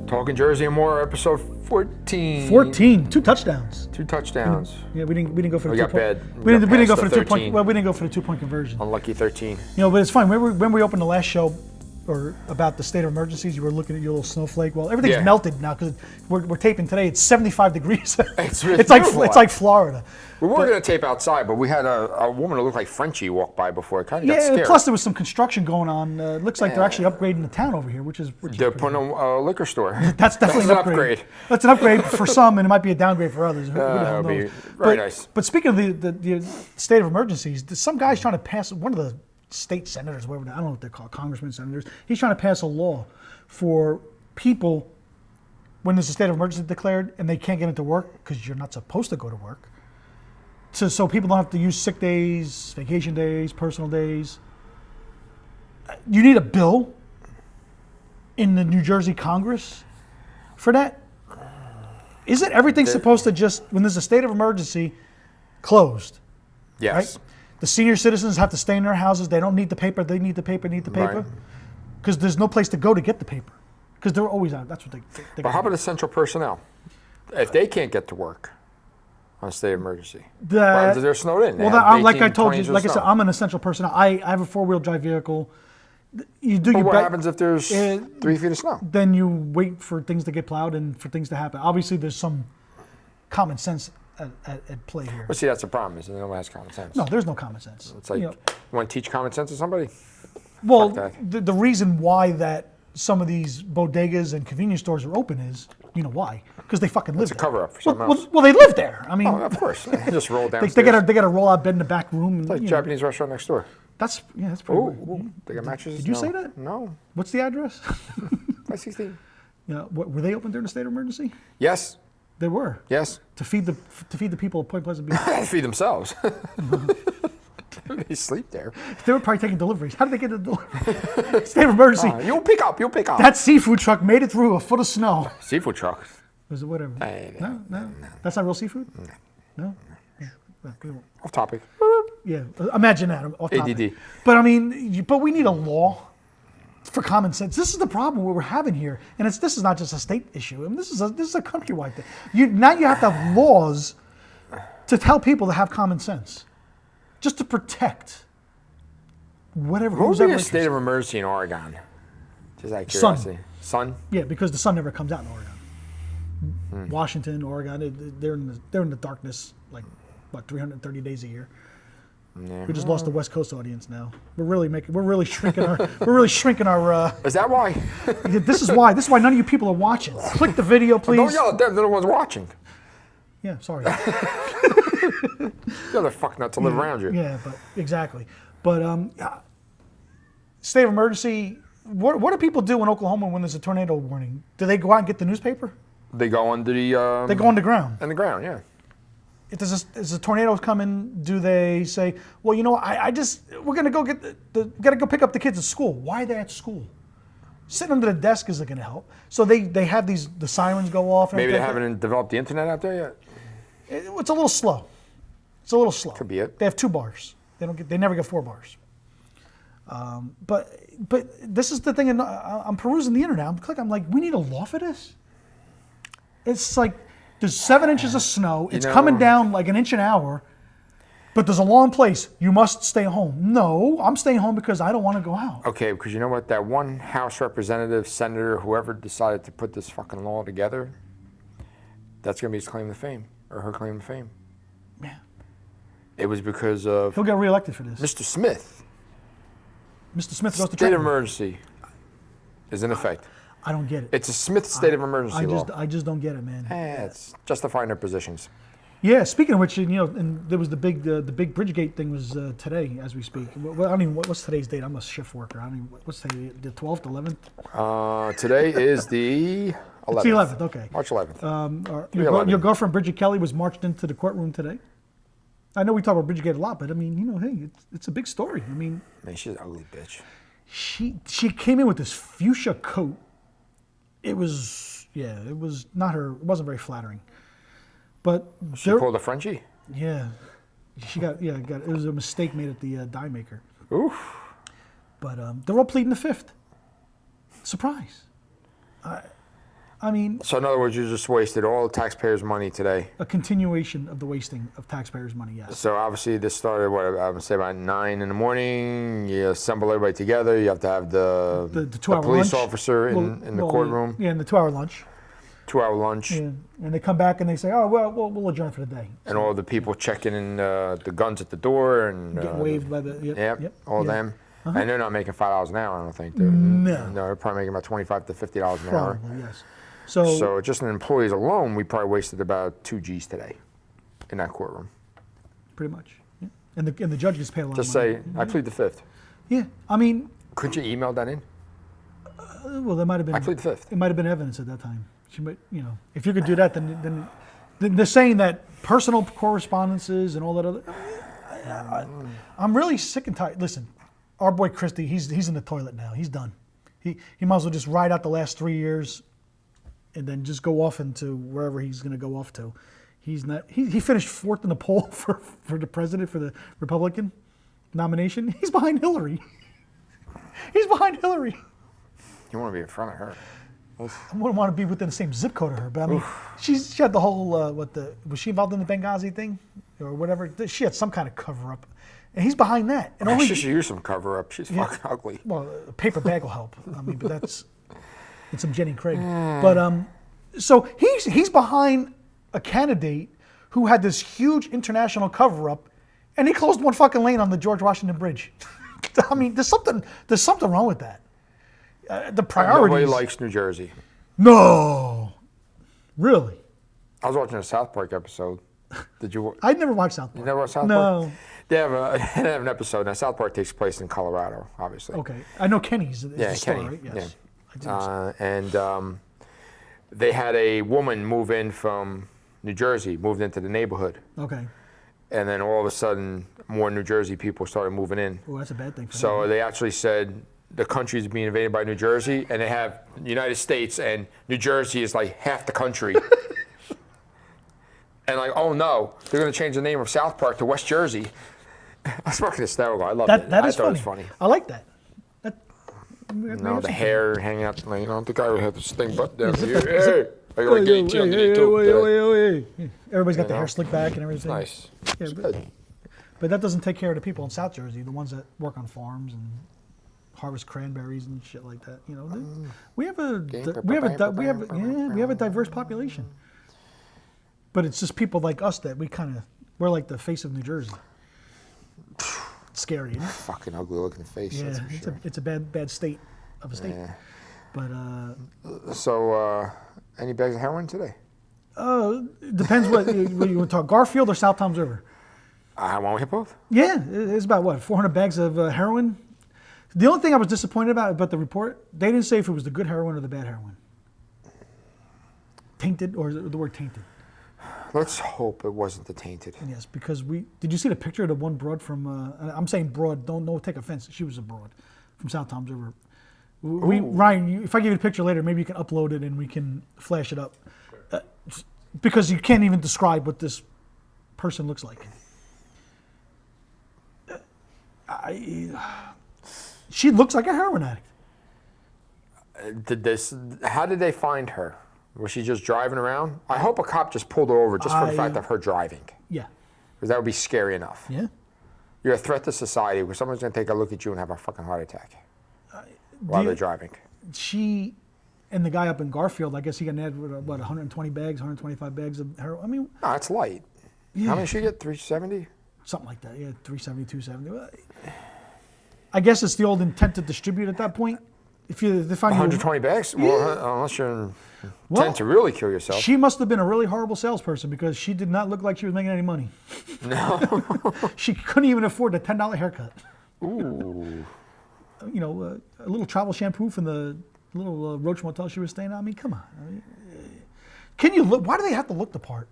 Talkin Jersey and more, episode 14. 14, 2 touchdowns. 2 touchdowns. Yeah, we didn't go for the We 2 got point. bad. We didn't go for the 2 13. point. Well, we didn't go for the 2 point conversion. Unlucky 13. But it's fine. When we opened the last show, or about the state of emergencies, you were looking at your little snowflake. Well, everything's melted now because we're taping today. It's 75 degrees. It's like Florida. We were going to tape outside, but we had a woman who looked like Frenchie walk by before. It kind of got scared. Plus there was some construction going on. Looks like they're actually upgrading the town over here, which is they're putting a liquor store. That's definitely an upgrade. That's an upgrade for some, and it might be a downgrade for others. That would be very nice. But speaking of the state of emergencies, some guy's trying to pass, one of the state senators, whatever, I don't know what they're called, congressmen, senators, he's trying to pass a law for people when there's a state of emergency declared and they can't get into work because you're not supposed to go to work. So people don't have to use sick days, vacation days, personal days. You need a bill in the New Jersey Congress for that? Isn't everything supposed to just, when there's a state of emergency, closed? Yes. Right? The senior citizens have to stay in their houses. They don't need the paper. They need the paper, because there's no place to go to get the paper. Because they're always out. That's what they But how about essential personnel? If they can't get to work on a state of emergency, they're snowed in. Well, like I told you, like I said, I'm an essential person. I have a 4-wheel drive vehicle. What happens if there's 3 feet of snow? Then you wait for things to get plowed and for things to happen. Obviously, there's some common sense at play here. Well, see, that's the problem, is that no one has common sense. No, there's no common sense. It's like, you want to teach common sense to somebody? Well, the reason why that some of these bodegas and convenience stores are open is, you know why? Because they fucking live It's a there. cover-up for something else. Well, they live there. I mean, of course. They just roll downstairs. they got a roll-out bed in the back room. It's like a Japanese restaurant next door. That's pretty weird. Ooh, they got mattresses? Did you say that? No. What's the address? 516. Were they open during the state of emergency? Yes. They were. Yes. To feed the people of Point Pleasant Beach. Feed themselves. They sleep there. They were probably taking deliveries. How did they get the delivery? State of emergency. You'll pick up. That seafood truck made it through a foot of snow. Seafood truck? Was it whatever? No. That's not real seafood? No? Off topic. Yeah, imagine that. Off topic. ADD. But I mean, but we need a law for common sense. This is the problem we're having here, and this is not just a state issue. I mean, this is a countrywide thing. Now you have to have laws to tell people to have common sense, just to protect whatever. What would be a state of emergency in Oregon? Just out of curiosity. Sun? Yeah, because the sun never comes out in Oregon. Washington, Oregon, they're in the darkness like 330 days a year. Yeah. We just lost the West Coast audience now. We're really shrinking our. Is that why? This is why none of you people are watching. Click the video, please. Don't yell at them. They're the ones watching. Yeah, sorry. They're fuck nuts to live around you. Yeah, but exactly. But state of emergency. What do people do in Oklahoma when there's a tornado warning? Do they go out and get the newspaper? They go under the. They go underground. Underground, yeah. If there's a tornado coming, do they say, well, we're gonna go gotta go pick up the kids at school? Why are they at school? Sitting under the desk isn't gonna help. So they have the sirens go off. And maybe they haven't developed the internet out there yet. It's a little slow. Could be it. They have 2 bars. They never get 4 bars. But this is the thing. And I'm perusing the internet. I'm like, we need a law for this. It's like there's 7 inches of snow. It's coming down like an inch an hour. But there's a law in place. You must stay home. No, I'm staying home because I don't want to go out. Okay, because you know what? That one House representative, senator, whoever decided to put this fucking law together, that's going to be his claim to fame, or her claim to fame. Yeah. It was because of... He'll get reelected for this. Mr. Smith. Mr. Smith goes to State of emergency is in effect. I don't get it. It's a Smith state of emergency law. I just don't get it, man. It's justifying their positions. Yeah. Speaking of which, and there was the big Bridgegate thing was today as we speak. Well, I mean, what's today's date? I'm a shift worker. I mean, what's today? The 12th, 11th? Today is the 11th. It's the 11th. Okay. March 11th. Your girlfriend Bridget Kelly was marched into the courtroom today. I know we talk about Bridgegate a lot, but I mean, hey, it's a big story. I mean, man, she's an ugly bitch. She came in with this fuchsia coat. It was not her. It wasn't very flattering. But she pulled a Frenchie. Yeah, she got. It was a mistake made at the die maker. Oof. But they're all pleading the fifth. Surprise. I mean, So in other words, you just wasted all the taxpayers' money today. a continuation of the wasting of taxpayers' money, yes. So obviously this started, what, I would say about 9 in the morning. You assemble everybody together. You have to have the 2-hour police lunch. officer in the courtroom. Yeah, in the 2-hour lunch. 2-hour lunch. Yeah. And they come back and they say, oh, well, we'll adjourn for the day. And all the people checking in the guns at the door and Get waived by the, all yeah. them. And they're not making $5 an hour, I don't think. They're, No. they're probably making about $25 to $50 an hour. Probably, yes. So just in employees alone, we probably wasted about 2 G's today in that courtroom. Pretty much. Yeah. And the judge gets paid a lot Just of money. say, I plead the fifth. Yeah, I mean, Couldn't you email that in? well, there might have been. I plead the fifth. It might have been evidence at that time. She might, if you could do that, then they're saying that personal correspondences and all that other. I'm really sick and tired. Listen, our boy Christie, he's in the toilet now. He's done. He might as well just ride out the last 3 years, and then just go off into wherever he's going to go off to. He's not. He finished 4th in the poll for the president for the Republican nomination. He's behind Hillary. He's behind Hillary. You want to be in front of her. I wouldn't want to be within the same zip code of her, but I mean, she had the whole was she involved in the Benghazi thing or whatever? She had some kind of cover up, and he's behind that. And She should use some cover up. She's fucking ugly. Well, a paper bag will help. I mean, but that's some Jenny Craig. But so he's behind a candidate who had this huge international cover up, and he closed one fucking lane on the George Washington Bridge. I mean, there's something wrong with that. The priorities. Nobody likes New Jersey. No, really. I was watching a South Park episode. Did you? I'd never watched South Park. You never watched South No. Park? They have an episode. Now, South Park takes place in Colorado, obviously. Okay, I know Kenny's. Is Yeah, the store, Kenny. right? Yes. Yeah. And they had a woman move in from New Jersey, moved into the neighborhood. Okay. And then all of a sudden, more New Jersey people started moving in. Well, that's a bad thing for So them. they actually said the country is being invaded by New Jersey, and they have the United States, and New Jersey is like half the country. And like, oh no, they're going to change the name of South Park to West Jersey. That's fucking hysterical. I love it. That I is thought funny. it was funny. I like that. No, the hair hanging out, like, the guy who had this thing button down Is it here. the- is it- Hey, I got like 18 underneath too. Yeah. Everybody's got the know? hair slicked back and everything. Nice. Yeah, It's but, good. but that doesn't take care of the people in South Jersey, the ones that work on farms and harvest cranberries and shit like that. We have a diverse population. But it's just people like us that we're like the face of New Jersey. It's scary, isn't it? Fucking ugly looking face. Yeah, That's for sure. it's a bad state of a state. Yeah. But So, any bags of heroin today? it depends what you want to talk, Garfield or South Toms River. I want to hit both. Yeah, it's about 400 bags of heroin. The only thing I was disappointed about the report, they didn't say if it was the good heroin or the bad heroin. Tainted, or is it the word tainted? Let's hope it wasn't the tainted. Yes, because did you see the picture of the one broad from, I'm saying broad, don't take offense, she was a broad from South Toms River. Ryan, if I give you the picture later, maybe you can upload it and we can flash it up. Because you can't even describe what this person looks like. She looks like a heroin addict. How did they find her? Was she just driving around? I hope a cop just pulled her over just for the fact of her driving. Yeah. Because that would be scary enough. Yeah. You're a threat to society where someone's going to take a look at you and have a fucking heart attack while they're driving. She and the guy up in Garfield, I guess he got an ad with 120 bags, 125 bags of heroin. I mean, No, it's light. Yeah. How many should you get? 370? something like that. Yeah, 370, 270. Well, I guess it's the old intent to distribute at that point. If they find 120 bags? Well, unless you're intent to really kill yourself. She must have been a really horrible salesperson because she did not look like she was making any money. No. She couldn't even afford a $10 haircut. Ooh. A little travel shampoo from the little Roach Motel she was staying at. I mean, come on. Can you look? Why do they have to look the part?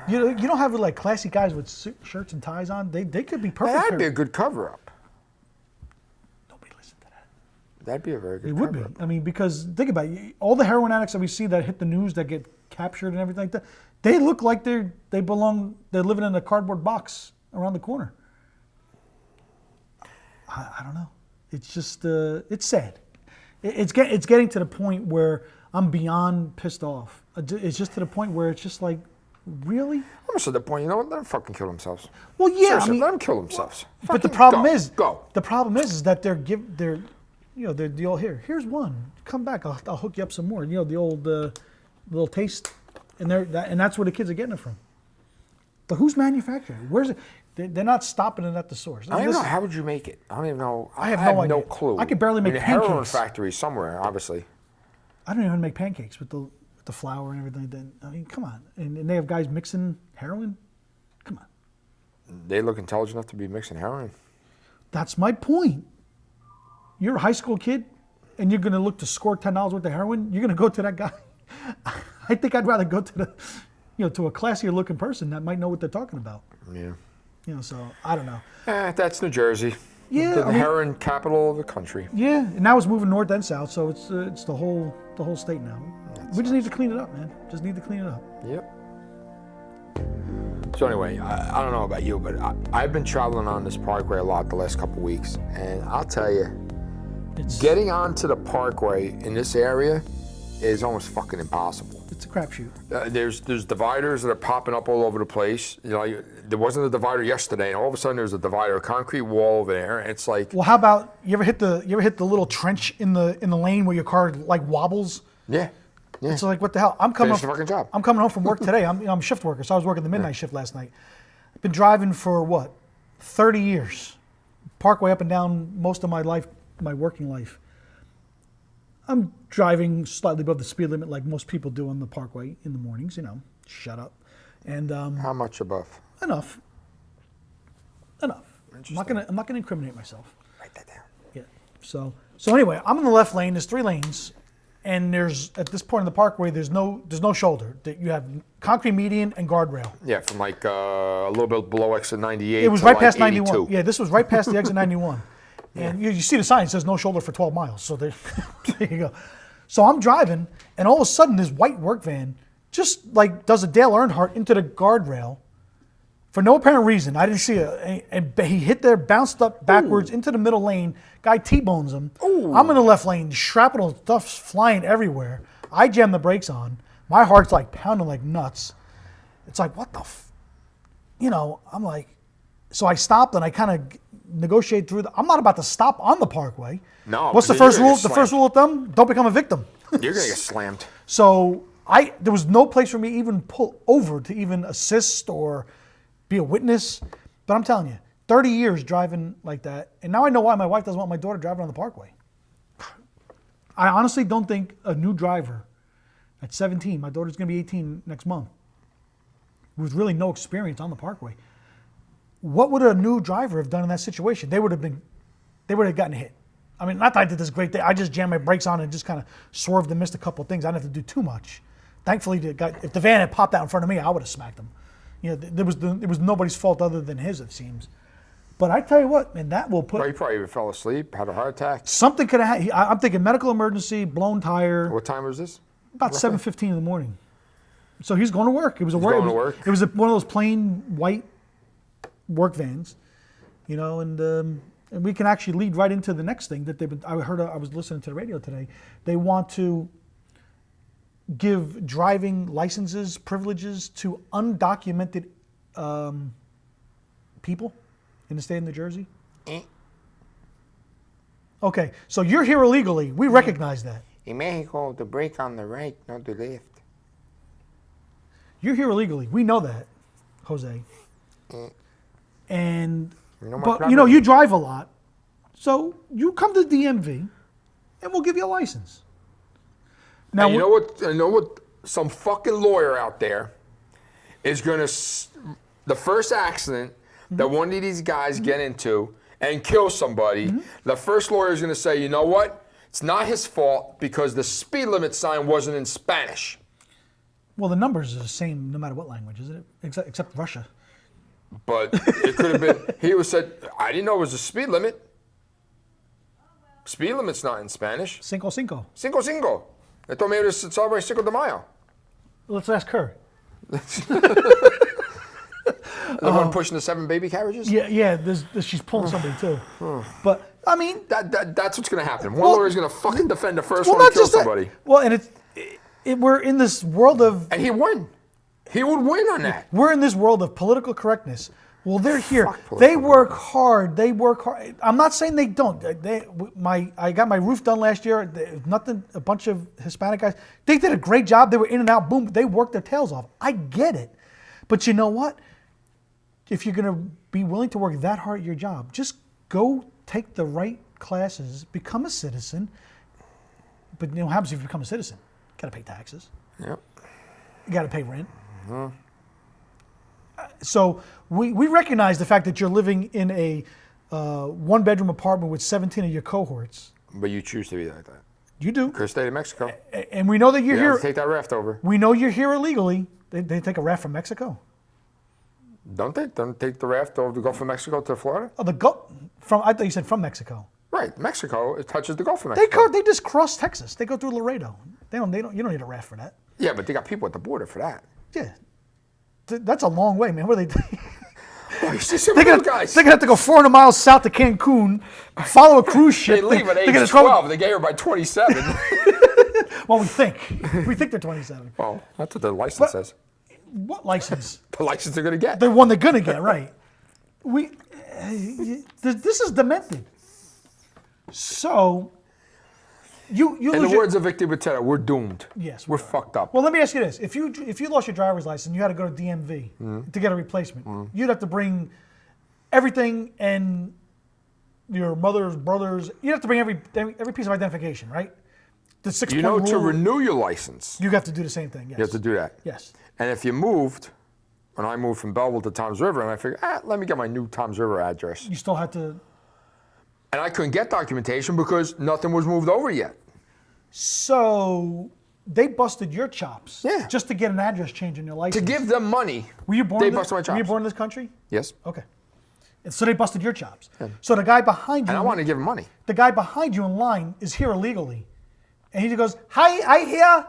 You don't have like classy guys with shirts and ties on. They could be perfect. That'd be a good cover-up. Nobody listen to that. That'd be a very good It would be. cover-up. I mean, because think about it. All the heroin addicts that we see that hit the news that get captured and everything like that, they look like they're living in a cardboard box around the corner. I don't know. It's just it's sad. It's getting to the point where I'm beyond pissed off. It's just to the point where it's just like, really? I'm almost at the point, you know what? Let them fucking kill themselves. Well, yeah, Seriously, I mean, let them kill themselves. but the Fucking problem go. the problem is that they're the old here's one. Come back, I'll hook you up some more. You know, the old little taste, and that's where the kids are getting it from. But who's manufacturing it? Where's it? They're not stopping it at the source. I don't even know, how would you make it? I don't even know. I have no no idea. clue. I could barely make a heroin pancakes. factory somewhere, obviously. I don't even make pancakes with the flour and everything. I mean, come on. And they have guys mixing heroin? Come on. They look intelligent enough to be mixing heroin. That's my point. You're a high school kid, and you're going to look to score $10 worth of heroin. You're going to go to that guy. I think I'd rather go to to a classier looking person that might know what they're talking about. Yeah. So I don't know. That's New Jersey. Yeah, the heroin capital of the country. Yeah, and now it's moving north and south, so it's the whole state now. We just need to clean it up, man. Just need to clean it up. Yep. So anyway, I don't know about you, but I've been traveling on this parkway a lot the last couple of weeks, and I'll tell you, getting onto the parkway in this area is almost fucking impossible. It's a crapshoot. There's dividers that are popping up all over the place. There wasn't a divider yesterday, and all of a sudden there's a divider, a concrete wall over there, and it's like. Well, how about you ever hit the little trench in the lane where your car like wobbles? Yeah. It's like, what the hell? Finish the fucking job. I'm coming home from work today. I'm a shift worker, so I was working the midnight shift last night. I've been driving for 30 years, parkway up and down most of my life, my working life. I'm driving slightly above the speed limit, like most people do on the parkway in the mornings. Shut up. And how much above? Enough. I'm not gonna incriminate myself. Write that down. Yeah. So anyway, I'm in the left lane. There's 3 lanes, and there's at this point in the parkway, there's no shoulder. You have concrete median and guardrail. Yeah, from like a little bit below exit 98. It was to right like past 82. 91. Yeah, this was right past the exit 91. And you see the sign, it says no shoulder for 12 miles. So there you go. So I'm driving, and all of a sudden this white work van just like does a Dale Earnhardt into the guardrail for no apparent reason. I didn't see it. And he hit there, bounced up backwards into the middle lane. Guy T-bones him. Ooh. I'm in the left lane. Shrapnel stuff's flying everywhere. I jam the brakes on. My heart's like pounding like nuts. It's like, what the I'm like, so I stopped and I kind of negotiate through. I'm not about to stop on the parkway. No. What's the first rule? The first rule of thumb: don't become a victim. You're gonna get slammed. So there was no place for me to even pull over to even assist or be a witness. But I'm telling you, 30 years driving like that, and now I know why my wife doesn't want my daughter driving on the parkway. I honestly don't think a new driver at 17, my daughter's gonna be 18 next month, with really no experience on the parkway. What would a new driver have done in that situation? They would have gotten hit. I mean, not that I did this great thing. I just jammed my brakes on and just kind of swerved and missed a couple of things. I didn't have to do too much. Thankfully, if the van had popped out in front of me, I would have smacked him. It was nobody's fault other than his, it seems. But I tell you what, man, that will put. Well, he probably even fell asleep, had a heart attack. Something could have. I'm thinking medical emergency, blown tire. What time was this? About 7:15 in the morning. So he's going to work. It was going to work. It was one of those plain white work vans, and we can actually lead right into the next thing that they've been. I was listening to the radio today. They want to give driving licenses, privileges to undocumented people in the state of New Jersey. Okay, so you're here illegally. We recognize that. In Mexico, the brake on the right, not the left. You're here illegally. We know that, Jose. And but you drive a lot, so you come to DMV, and we'll give you a license. Now you know what? I know what? Some fucking lawyer out there is gonna. The first accident that one of these guys get into and kill somebody, the first lawyer is gonna say, you know what? It's not his fault because the speed limit sign wasn't in Spanish. Well, the numbers are the same no matter what language, isn't it? Except Russia. But it could have been, he said, I didn't know it was a speed limit. Speed limit's not in Spanish. Cinco. Cinco. They told me it was celebrating Cinco de Mayo. Let's ask her. The one pushing the 7 baby carriages? Yeah. She's pulling somebody too. But I mean, that's what's going to happen. One lawyer's going to fucking defend the first one not and kill just that. somebody. Well, and we're in this world of And he'd win. He would win on that. we're in this world of political correctness. Well, they're here. Fuck political They work hard. They work hard. I'm not saying they don't. I got my roof done last year. Nothing. A bunch of Hispanic guys. They did a great job. They were in and out. Boom. They worked their tails off. I get it. But you know what? If you're going to be willing to work that hard at your job, just go take the right classes, become a citizen. But you know what happens if you become a citizen? You got to pay taxes. Yep. You got to pay rent. So we recognize the fact that you're living in a one-bedroom apartment with 17 of your cohorts. But you choose to be like that. You do. Because state of Mexico. And we know that you're You have here. to take that raft over. We know you're here illegally. They take a raft from Mexico. Don't they? Don't take the raft over the Gulf of Mexico to Florida? Oh, I thought you said from Mexico. Right. Mexico, it touches the Gulf of Mexico. They just cross Texas. They go through Laredo. You don't need a raft for that. Yeah, but they got people at the border for that. Yeah. That's a long way, man. What are they Oh, you see some They're real gonna, guys. they're gonna have to go 400 miles south to Cancun, follow a cruise ship. They leave at They're age gonna 12. They get here by 27. Well, we think they're 27. Well, that's what the license says. What license? The license they're going to get. The one they're gonna get, right? This is demented. So, you In lose the your- words of Victor Batista, we're doomed. Yes, We're we are. fucked up. Well, let me ask you this: if you lost your driver's license, and you had to go to DMV to get a replacement. You'd have to bring everything and your mother's brothers. You'd have to bring every piece of identification, right? The 6 You know, point to rule. renew your license, You have to do the same thing. Yes. you have to do that. Yes. And if you moved, when I moved from Belleville to Toms River, and I figured, let me get my new Toms River address. You still had to. And I couldn't get documentation because nothing was moved over yet. So they busted your chops. Yeah. Just to get an address change in your To license. give them money, Were you born? they in this, busted my chops. Were you born in this country? Yes. Okay. And so they busted your chops. So the guy behind you. And I wanted to give them money. The guy behind you in line is here illegally, and he goes, "Hi, I here.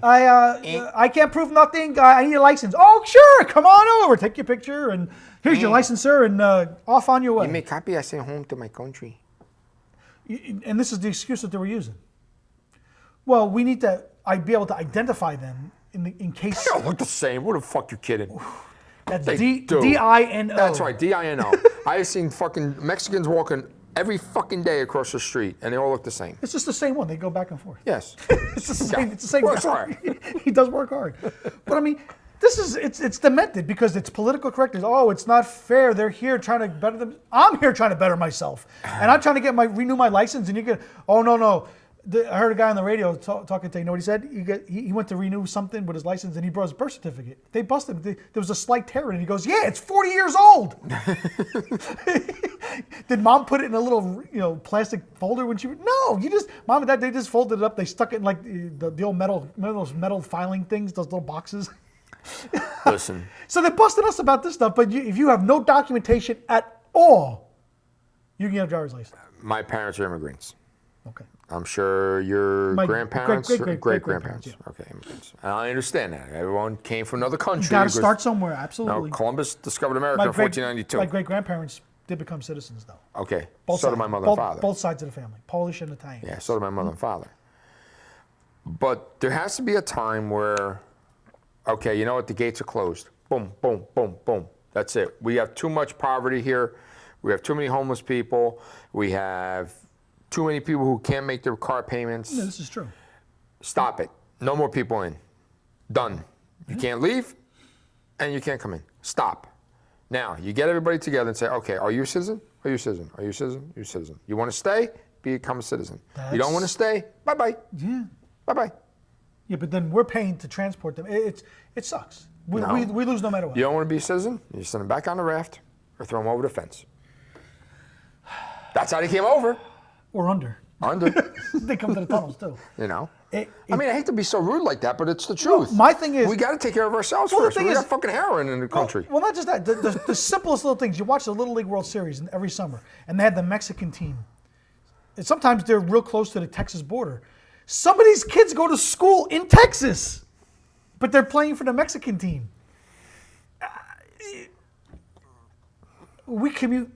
I can't prove nothing. I need a license. Oh, sure, come on over, take your picture, and here's your license, sir, and off on your way." You make copy, I send home to my country. And this is the excuse that they were using. Well, we need to be able to identify them in case. They don't look the same. What the fuck you kidding? That's They do. DINO. That's right, DINO. I've seen fucking Mexicans walking every fucking day across the street, and they all look the same. It's just the same one. They go back and forth. Yes. It's the same. It's the same Works guy. He does work hard. But I mean, it's demented because it's political correctness. Oh, it's not fair. They're here trying to better them. I'm here trying to better myself, and I'm trying to renew my license. And you get, oh no. I heard a guy on the radio talking to you. Know what he said? He went to renew something with his license, and he brought his birth certificate. They busted him. There was a slight tear in it. He goes, "Yeah, it's 40 years old." Did mom put it in a little, plastic folder when she? No, mom and dad, they just folded it up. They stuck it in like the old those metal filing things, those little boxes. Listen. So they're busting us about this stuff. But if you have no documentation at all, you can get a driver's license. My parents are immigrants. Okay. I'm sure your My grandparents, great-grandparents, great-grandparents. Okay, immigrants. And I understand that. Everyone came from another country. You got to because- start somewhere. Absolutely. No, Columbus discovered America in 1492. My great-grandparents did become citizens, though. Okay, Both so sides. did my mother both, and father. Both sides of the family, Polish and Italian. Yeah, so did my mother and father. But there has to be a time where, okay, you know what? The gates are closed. Boom, boom, boom, boom. That's it. We have too much poverty here. We have too many homeless people. We have too many people who can't make their car payments. Yeah, this is true. Stop it. No more people in. Done. You can't leave, and you can't come in. Stop. Now, you get everybody together and say, okay, are you a citizen? Are you a citizen? Are you a citizen? Are you a citizen? You want to stay? Become a citizen. You don't want to stay? Bye-bye. Yeah. Bye-bye. Yeah, but then we're paying to transport them. It sucks. We lose no matter what. You don't want to be a citizen? You send them back on the raft or throw them over the fence. That's how they came over. Or under. Under. They come to the tunnels, too. You know? I mean, I hate to be so rude like that, but it's the truth. Well, my thing is... we got to take care of ourselves Well, the first. thing We is- got fucking heroin in the country. Well, not just that. The simplest little things. You watch the Little League World Series every summer, and they had the Mexican team. And sometimes they're real close to the Texas border. Some of these kids go to school in Texas, but they're playing for the Mexican team. We commute,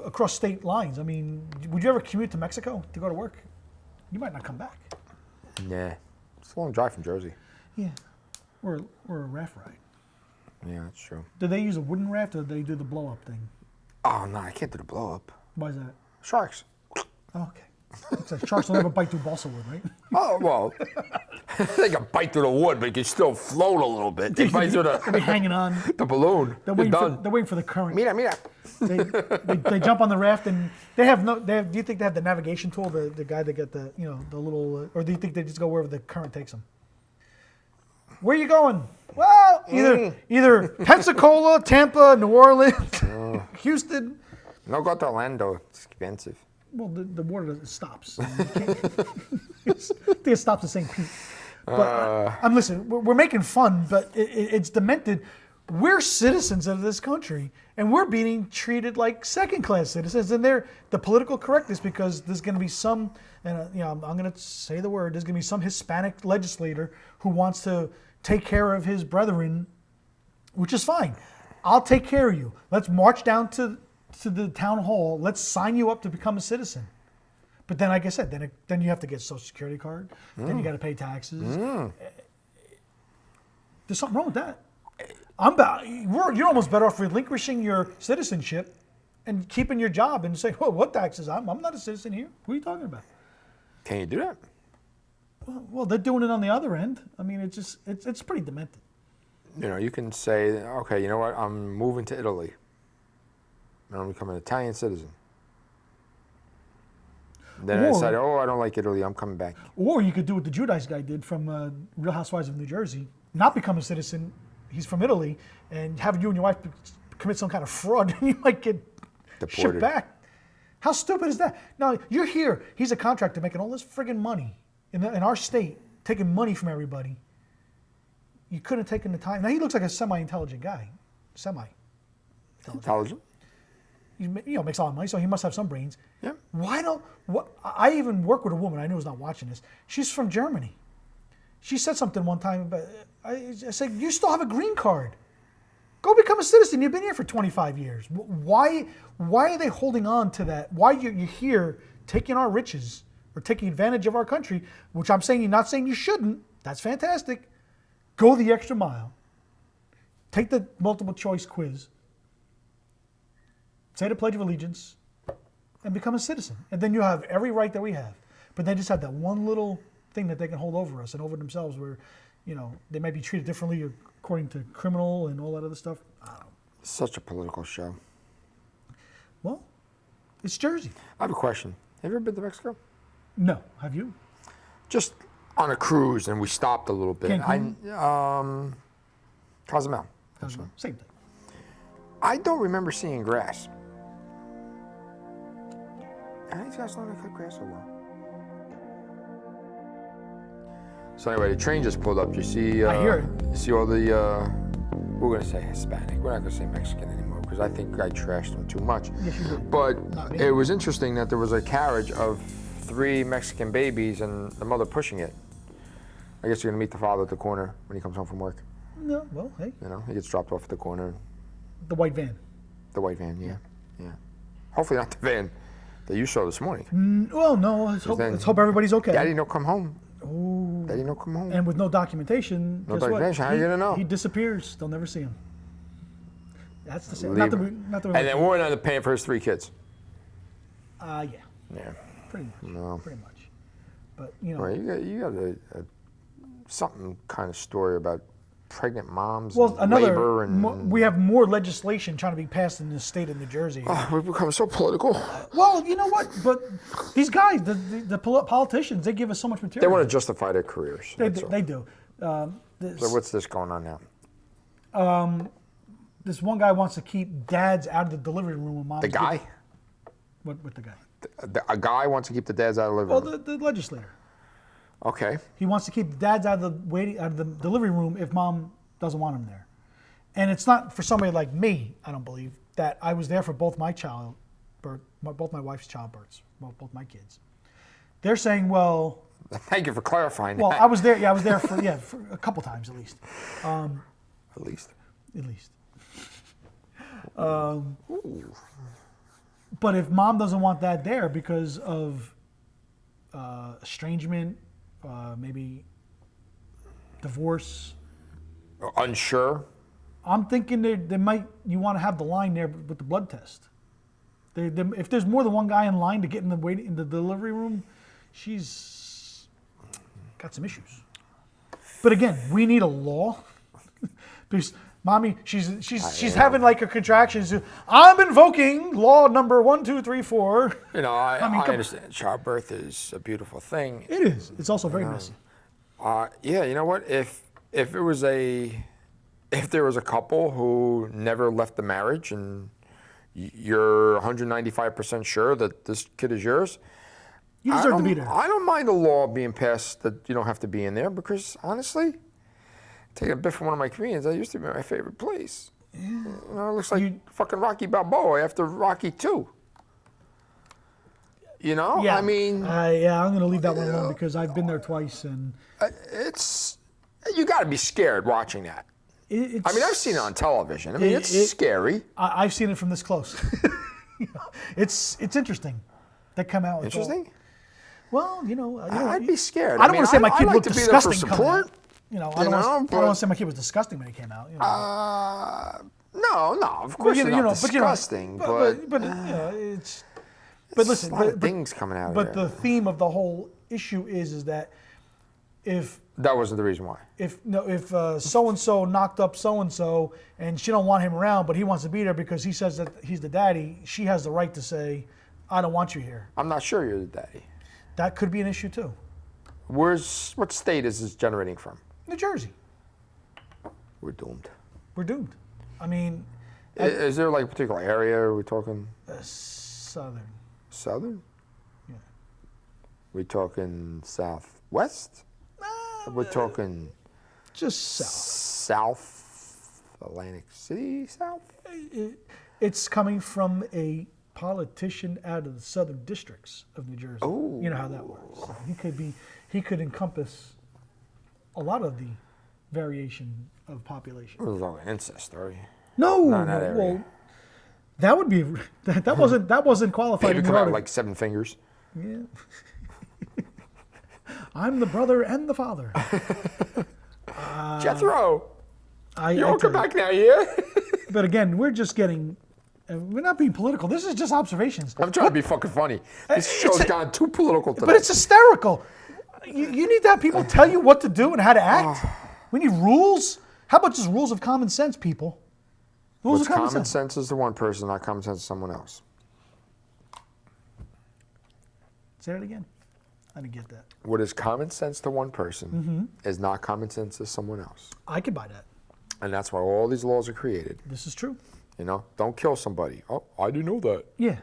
across state lines. I mean, would you ever commute to Mexico to go to work? You might not come back. Nah. It's a long drive from Jersey. Yeah, or a raft ride. Yeah, that's true. Do they use a wooden raft or do they do the blow up thing? Oh, no, I can't do the blow up. Why is that? Sharks. Oh, okay. It's like sharks will never bite through balsa wood, right? Oh, well, they can bite through the wood, but you can still float a little bit. They bite through They'll be hanging on. the balloon. They're You're waiting, done. they're waiting for the current. Mira. They jump on the raft and they have no. Do you think they have the navigation tool? The guy that got the the little, or do you think they just go wherever the current takes them? Where are you going? Well, either Pensacola, Tampa, New Orleans, Houston. No, go to Orlando. It's expensive. Well, the water stops. I think it stops at St. Pete. But I'm listening. We're making fun, but it's demented. We're citizens of this country, and we're being treated like second-class citizens. And the political correctness, because there's going to be some, and I'm going to say the word. There's going to be some Hispanic legislator who wants to take care of his brethren, which is fine. I'll take care of you. Let's march down to the town hall. Let's sign you up to become a citizen. But then, like I said, then you have to get a Social Security card. Then you got to pay taxes. There's something wrong with that. You're almost better off relinquishing your citizenship and keeping your job and saying, "Well, what taxes? I'm not a citizen here. What are you talking about?" Can you do that? Well, they're doing it on the other end. I mean, it's pretty demented. You can say, okay, you know what? I'm moving to Italy. And I'm becoming an Italian citizen. Then I decided, I don't like Italy. I'm coming back. Or you could do what the Judice guy did from Real Housewives of New Jersey. Not become a citizen. He's from Italy, and have you and your wife commit some kind of fraud, and you might get shipped back. How stupid is that? Now, you're here. He's a contractor making all this friggin' money in our state, taking money from everybody. You couldn't have taken the time. Now, he looks like a semi-intelligent guy. Intelligent? He makes a lot of money, so he must have some brains. Yeah. I even work with a woman, I know who's not watching this. She's from Germany. She said something one time about, I said, you still have a green card. Go become a citizen. You've been here for 25 years. Why are they holding on to that? Why you're here taking our riches or taking advantage of our country, which I'm saying, you're not saying you shouldn't. That's fantastic. Go the extra mile. Take the multiple choice quiz. Say the Pledge of Allegiance and become a citizen. And then you have every right that we have. But they just have that one little thing that they can hold over us and over themselves where, they might be treated differently according to criminal and all that other stuff. I don't know. Such a political show. Well, it's Jersey. I have a question. Have you ever been to Mexico? No. Have you? Just on a cruise, and we stopped a little bit. Cancun? Cozumel. Same thing. I don't remember seeing grass. How these guys learn to cut grass so well? So anyway, the train just pulled up. You see? I hear it. You see all the? We're gonna say Hispanic. We're not gonna say Mexican anymore because I think I trashed them too much. Yes, you did. But it was interesting that there was a carriage of 3 Mexican babies and the mother pushing it. I guess you're gonna meet the father at the corner when he comes home from work. No. Well, hey. He gets dropped off at the corner. The white van. The white van, yeah. Hopefully not the van that you saw this morning. Well, no. Let's hope everybody's okay. Daddy don't come home. Oh. Daddy don't come home. And with no documentation, No guess documentation, what? how are you gonna know? He disappears. They'll never see him. That's the same. Leave Not him. that we And then we're not paying for his 3 kids. Yeah. Yeah. Pretty much. No. Pretty much. But Right, you got a something kind of story about pregnant moms well, and labor and we have more legislation trying to be passed in the state of New Jersey. we've become so political. Well, you know what? But these guys, the politicians, they give us so much material. They want to justify their careers. They They do. So what's this going on now? This one guy wants to keep dads out of the delivery room when moms. The guy? What the guy? A guy wants to keep the dads out of the living room. Well, the legislator. Okay. He wants to keep the dads out of the delivery room if mom doesn't want him there. And it's not for somebody like me, I don't believe, that I was there for both my both my wife's childbirths, both my kids. They're saying, well. Thank you for clarifying Well, that. I was there. Yeah, I was there for a couple times at least. At least. At least. But if mom doesn't want that there because of estrangement, maybe divorce. Unsure. I'm thinking you want to have the line there with the blood test. If there's more than one guy in line to get in the delivery room, she's got some issues. But again, we need a law because mommy, she's having like a contraction. I'm invoking law number 1, 2, 3, 4. You know, I understand. Childbirth is a beautiful thing. It is. It's also very messy. Yeah, you know what? If there was a couple who never left the marriage and you're 195% sure that this kid is yours, You deserve to be there. I don't mind a law being passed that you don't have to be in there because honestly, taking a bit from one of my comedians, that used to be my favorite place. Yeah. You know, it looks like fucking Rocky Balboa after Rocky 2. You know? Yeah. I mean... I'm going to leave that one alone because I've been there twice. And you got to be scared watching that. I mean, I've seen it on television. I mean, it's scary. I've seen it from this close. It's interesting. They come out. Interesting? Well, I'd be scared. I don't want to say my kid like looked to be there for disgusting. support. I don't want to say my kid was disgusting when he came out. No, of course not disgusting. But it's. But listen, a lot of things coming out of But there. the theme of the whole issue is that if that wasn't the reason why. If so and so knocked up so and she don't want him around, but he wants to be there because he says that he's the daddy, she has the right to say, I don't want you here. I'm not sure you're the daddy. That could be an issue too. What state is this generating from? New Jersey. We're doomed. We're doomed. I mean, is there like a particular area? Are we talking? Southern. Southern? Yeah. We talking southwest? We're talking just south. South Atlantic City, south? It's coming from a politician out of the southern districts of New Jersey. Oh. You know how that works. So he could encompass a lot of the variation of population. It was all incest story. No, Not in that area. Well, that would be that wasn't qualified. Maybe come out with like 7 fingers. Yeah. I'm the brother and the father. Jethro, you won't come back now, yeah? But again, we're just getting. We're not being political. This is just observations. I'm trying to be fucking funny. This show's gone too political today. But it's hysterical. You need to have people tell you what to do and how to act. We need rules. How about just rules of common sense, people? Rules What's of common sense is to one person, not common sense to someone else. Say it again. I didn't get that. What is common sense to one person is not common sense to someone else. I could buy that. And that's why all these laws are created. This is true. You know, don't kill somebody. Oh, I didn't know that. Yeah.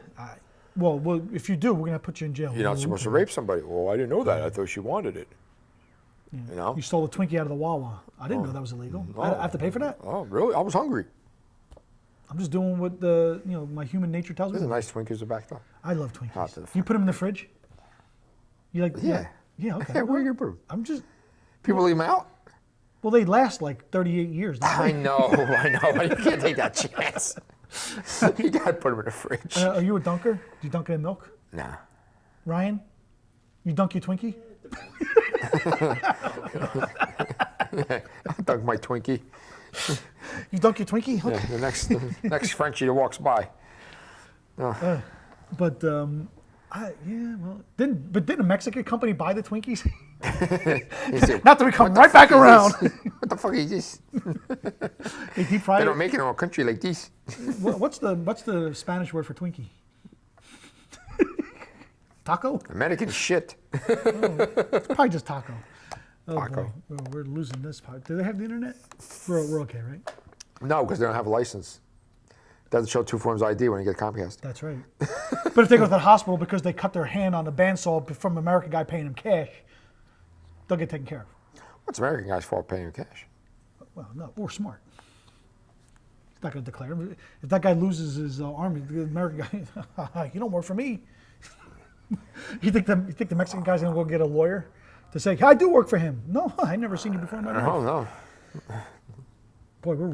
Well, if you do, we're gonna put you in jail. You're not supposed to rape somebody. Oh, I didn't know that. I thought she wanted it. Yeah. You know? You stole a Twinkie out of the Wawa. I didn't know that was illegal. I have to pay for that? Oh, really? I was hungry. I'm just doing what my human nature tells me. There's a nice Twinkies in back though. I love Twinkies. Hot to the You put them in the fridge? You like? Yeah. Yeah. Okay. Yeah, where are you put 'em? I'm just. People leave them out? Well, they last like 38 years. I know. You can't take that chance. You got to put them in the fridge. Are you a dunker? Do you dunk it in milk? Nah. Ryan, you dunk your Twinkie? I dunk my Twinkie. You dunk your Twinkie? Okay. Yeah, the next Frenchie that walks by. Oh. Didn't a Mexican company buy the Twinkies? Said, Not that we come right back around. What the fuck is this? They deep fry They it. don't make it in our country like this. What's the Spanish word for Twinkie? Taco? American shit. It's probably just taco. Oh, Taco. boy. Well, we're losing this part. Do they have the internet? We're okay, right? No, because they don't have a license. Doesn't show 2 forms ID when you get Comcast. That's right. But if they go to the hospital because they cut their hand on the bandsaw from an American guy paying them cash, they'll get taken care of. What's American guy's fault paying you cash? Well, no, we're smart. He's not going to declare. If that guy loses his army, the American guy, you don't work for me. You think the Mexican guy's going to go get a lawyer to say, I do work for him? No, I never seen you before in my life. Oh, no. Boy, we're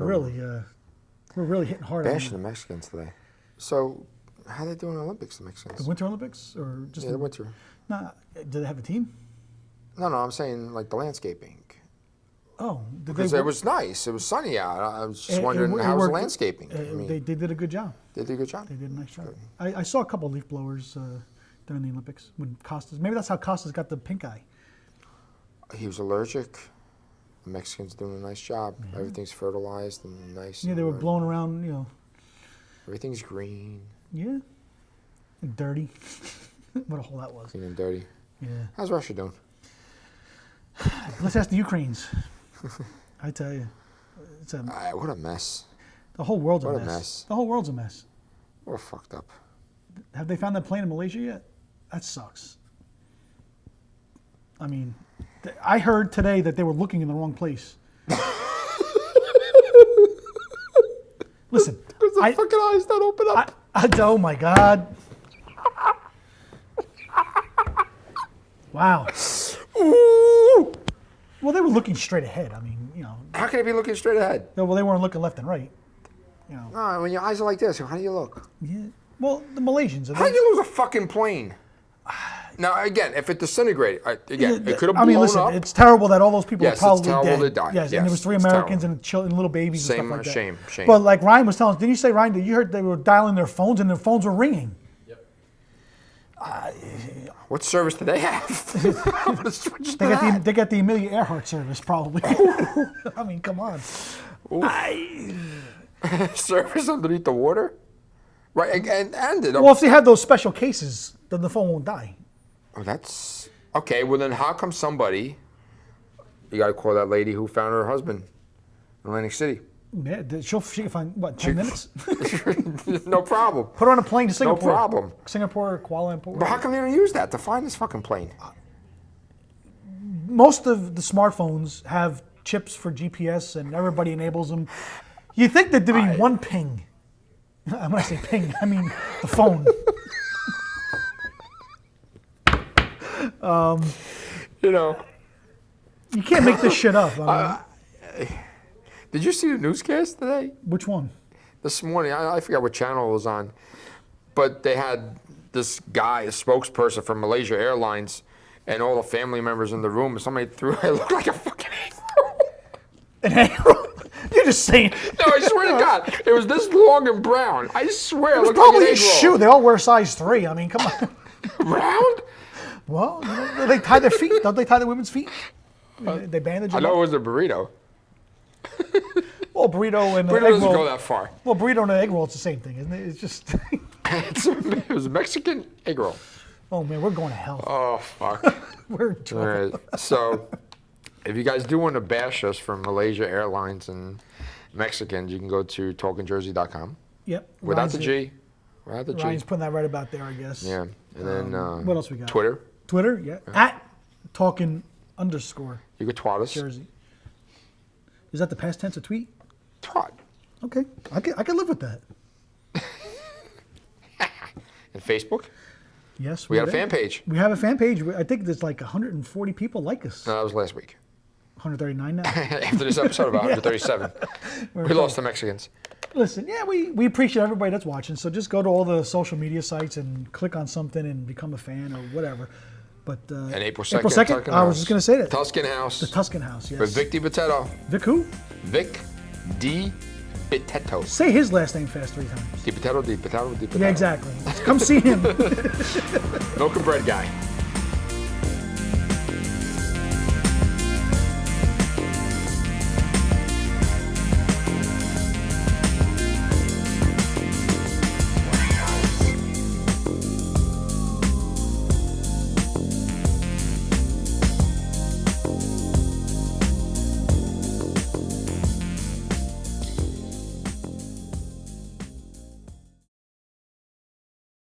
really hitting hard on Bashing the Mexicans today. So, how are they doing in the Olympics, the Mexicans? the Winter Olympics or just Yeah, the winter. Nah, do they have a team? No, I'm saying like the landscaping. Oh, did they Because it work? was nice. It was sunny out. I was just It- wondering it how was the worked. landscaping. I mean, They did a good job. they did a good job. They did a nice job. I saw a couple of leaf blowers during the Olympics when Costas. Maybe that's how Costas got the pink eye. He was allergic. The Mexicans doing a nice job. Everything's fertilized and nice. Yeah, and they were right. blowing around, you know. Everything's green, Yeah. And dirty. What a hole that was. clean and dirty. Yeah. How's Russia doing? Let's ask the Ukrainians. I tell you, it's What a mess. the whole world's What a a mess. mess. The whole world's a mess. We're fucked up. Have they found that plane in Malaysia yet? That sucks. I mean, I heard today that they were looking in the wrong place. Listen, Because the fucking eyes don't open up. oh my God. Wow. Ooh! Well, they were looking straight ahead. I mean, you know, How can it be looking straight ahead? well, they weren't looking left and right. You know, No, when your eyes are like this, how do you look? yeah. Well, the Malaysians. How did you lose a fucking plane? Now, again, if it disintegrated, it could have blown I mean, listen, up. it's terrible that all those people Yes, are probably it's terrible dead. they died. Yes, and Yes, there was 3 it's Americans terrible. and children, and little babies and Same, stuff like that. shame. But like Ryan was telling us, didn't you say, Ryan, that you heard they were dialing their phones and their phones were ringing? What service do they have? I'm gonna switch to that. They got the Amelia Earhart service probably. I mean, come on. Service underneath the water? Right, and it. Well, if they have those special cases, then the phone won't die. Oh, that's okay. Well, then how come somebody? You got to call that lady who found her husband in Atlantic City. Yeah, she can find what 10 minutes. No problem. Put her on a plane to Singapore. problem. Singapore, Kuala Lumpur. But how come they don't use that to find this fucking plane? Most of the smartphones have chips for GPS, and everybody enables them. You think that there'd be one ping? When I say ping, I mean the phone. You know. You can't make this shit up. I mean, Did you see the newscast today? which one? This morning, I forgot what channel it was on, but they had this guy, a spokesperson from Malaysia Airlines, and all the family members in the room. And somebody threw it looked like a fucking egg. An arrow? You're just saying. No, I swear to God, it was this long and brown. I swear, It it was looked like probably an a egg roll. shoe. They all wear size 3. I mean, come on. Round? Well, you know, they tie their feet. Don't they tie the women's feet? They bandage I them know it up. was a burrito. Well, burrito and Burrito egg doesn't roll. go that far. Well, burrito and an egg roll, it's the same thing, isn't it? It's just. It was a Mexican egg roll. Oh man, we're going to hell. Oh, fuck. We're in All trouble. right. So, if you guys do want to bash us from Malaysia Airlines and Mexicans, you can go to talkinjersey.com. Yep. Without the Ryan's- G. Without the G. Ryan's putting that right about there, I guess. Yeah. And then what else we got? Twitter. Twitter, yeah. At Talkin _ You could twat us. Jersey. Is that the past tense of tweet? Twat. Okay, I can live with that. And Facebook. Yes, We got a do. fan page. We have a fan page. I think there's like 140 people like us. No, that was last week. 139 now. After this episode, about 137. We lost the Mexicans. Listen, yeah, we appreciate everybody that's watching. So just go to all the social media sites and click on something and become a fan or whatever. But And April 2nd. April 2nd. Tuscan I was House. just going to say that. Tuscan House. The Tuscan House, yes. With Vic DiPotetto. Vic who? Vic DiPotetto. Say his last name fast 3 times. DiPotetto. Yeah, exactly. Come see him. Milk and bread guy.